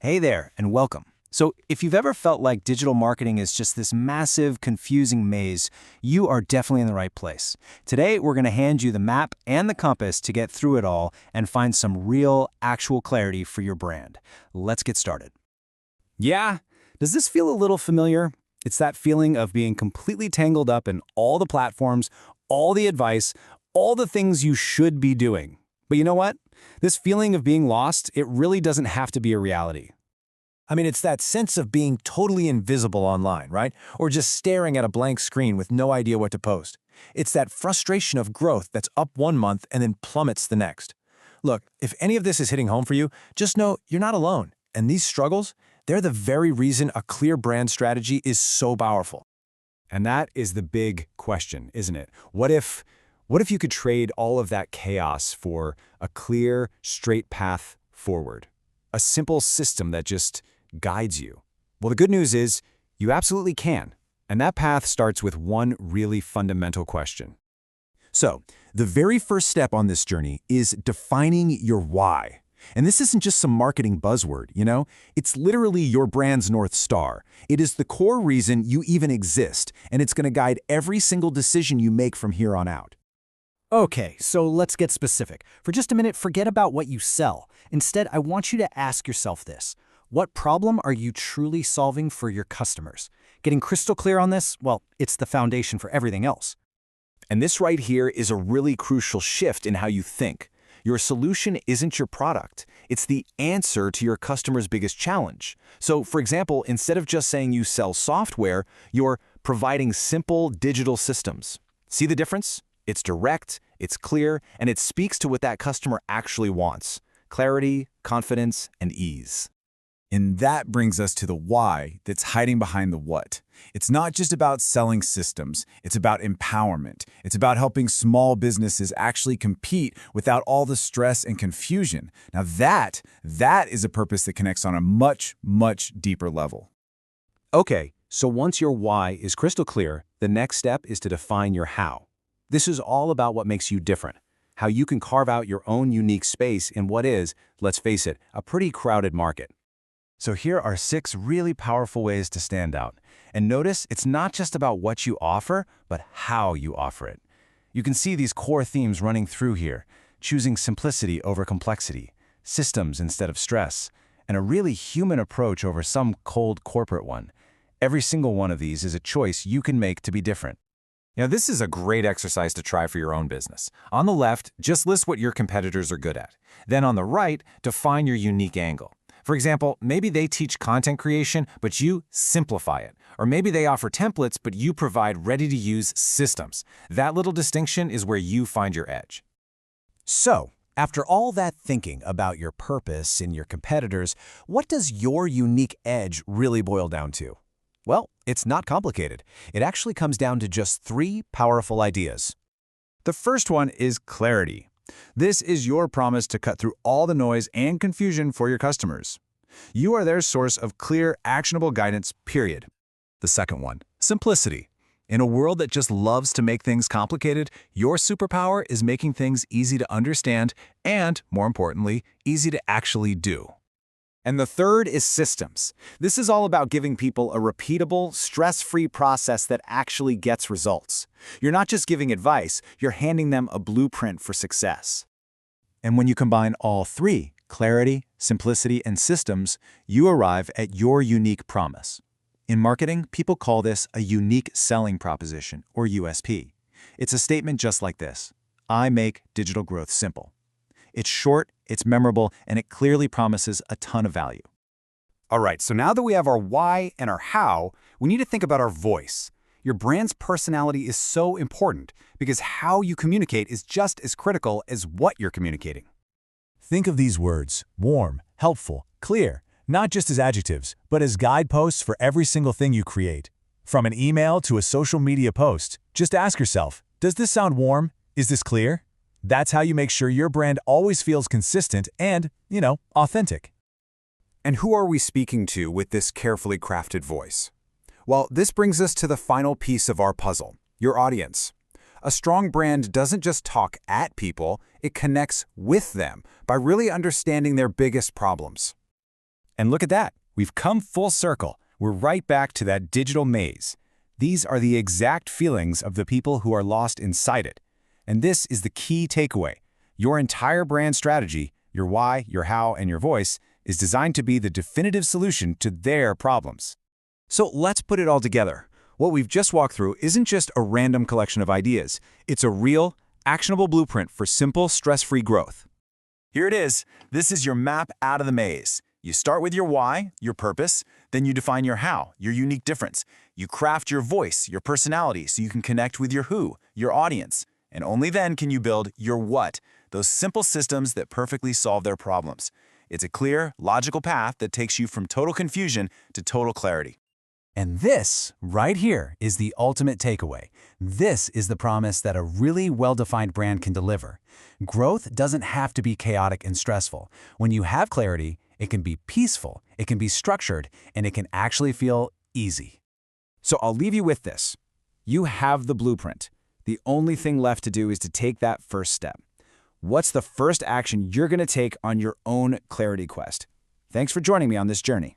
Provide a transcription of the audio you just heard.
Hey there, and welcome. So, if you've ever felt like digital marketing is just this massive, confusing maze, you are definitely in the right place. Today, we're going to hand you the map and the compass to get through it all and find some real, actual clarity for your brand. Let's get started. Yeah? Does this feel a little familiar? It's that feeling of being completely tangled up in all the platforms, all the advice, all the things you should be doing. But you know what? This feeling of being lost, it really doesn't have to be a reality. I mean, it's that sense of being totally invisible online, right? Or just staring at a blank screen with no idea what to post. It's that frustration of growth that's up one month and then plummets the next. Look, if any of this is hitting home for you, just know you're not alone. And these struggles, they're the very reason a clear brand strategy is so powerful. And that is the big question, isn't it? What if you could trade all of that chaos for a clear, straight path forward? A simple system that just guides you? Well, the good news is you absolutely can. And that path starts with one really fundamental question. So, the very first step on this journey is defining your why. And this isn't just some marketing buzzword, you know? It's literally your brand's North Star. It is the core reason you even exist, and it's going to guide every single decision you make from here on out. Okay, so let's get specific. For just a minute, forget about what you sell. Instead, I want you to ask yourself this. What problem are you truly solving for your customers? Getting crystal clear on this, well, it's the foundation for everything else. And this right here is a really crucial shift in how you think. Your solution isn't your product. It's the answer to your customer's biggest challenge. So, for example, instead of just saying you sell software, you're providing simple digital systems. See the difference? It's direct, it's clear, and it speaks to what that customer actually wants: clarity, confidence, and ease. And that brings us to the why that's hiding behind the what. It's not just about selling systems, it's about empowerment. It's about helping small businesses actually compete without all the stress and confusion. Now that is a purpose that connects on a much, much deeper level. Okay, so once your why is crystal clear, the next step is to define your how. This is all about what makes you different, how you can carve out your own unique space in what is, let's face it, a pretty crowded market. So here are 6 really powerful ways to stand out. And notice it's not just about what you offer, but how you offer it. You can see these core themes running through here: choosing simplicity over complexity, systems instead of stress, and a really human approach over some cold corporate one. Every single one of these is a choice you can make to be different. Now, this is a great exercise to try for your own business. On the left, just list what your competitors are good at. Then on the right, define your unique angle. For example, maybe they teach content creation, but you simplify it. Or maybe they offer templates, but you provide ready-to-use systems. That little distinction is where you find your edge. So, after all that thinking about your purpose and your competitors, what does your unique edge really boil down to? Well, it's not complicated. It actually comes down to just 3 powerful ideas. The first one is clarity. This is your promise to cut through all the noise and confusion for your customers. You are their source of clear, actionable guidance, period. The second one, simplicity. In a world that just loves to make things complicated, your superpower is making things easy to understand and, more importantly, easy to actually do. And the third is systems. This is all about giving people a repeatable, stress-free process that actually gets results. You're not just giving advice, you're handing them a blueprint for success. And when you combine all 3, clarity, simplicity, and systems, you arrive at your unique promise. In marketing, people call this a unique selling proposition, or USP. It's a statement just like this: I make digital growth simple. It's short, it's memorable, and it clearly promises a ton of value. All right, so now that we have our why and our how, we need to think about our voice. Your brand's personality is so important because how you communicate is just as critical as what you're communicating. Think of these words: warm, helpful, clear, not just as adjectives, but as guideposts for every single thing you create. From an email to a social media post, just ask yourself, does this sound warm? Is this clear? That's how you make sure your brand always feels consistent and, authentic. And who are we speaking to with this carefully crafted voice? Well, this brings us to the final piece of our puzzle: your audience. A strong brand doesn't just talk at people, it connects with them by really understanding their biggest problems. And look at that. We've come full circle. We're right back to that digital maze. These are the exact feelings of the people who are lost inside it. And this is the key takeaway. Your entire brand strategy, your why, your how, and your voice, is designed to be the definitive solution to their problems. So let's put it all together. What we've just walked through isn't just a random collection of ideas. It's a real, actionable blueprint for simple, stress-free growth. Here it is. This is your map out of the maze. You start with your why, your purpose, then you define your how, your unique difference. You craft your voice, your personality, so you can connect with your who, your audience. And only then can you build your what, those simple systems that perfectly solve their problems. It's a clear, logical path that takes you from total confusion to total clarity. And this, right here, is the ultimate takeaway. This is the promise that a really well-defined brand can deliver. Growth doesn't have to be chaotic and stressful. When you have clarity, it can be peaceful, it can be structured, and it can actually feel easy. So I'll leave you with this. You have the blueprint. The only thing left to do is to take that first step. What's the first action you're going to take on your own clarity quest? Thanks for joining me on this journey.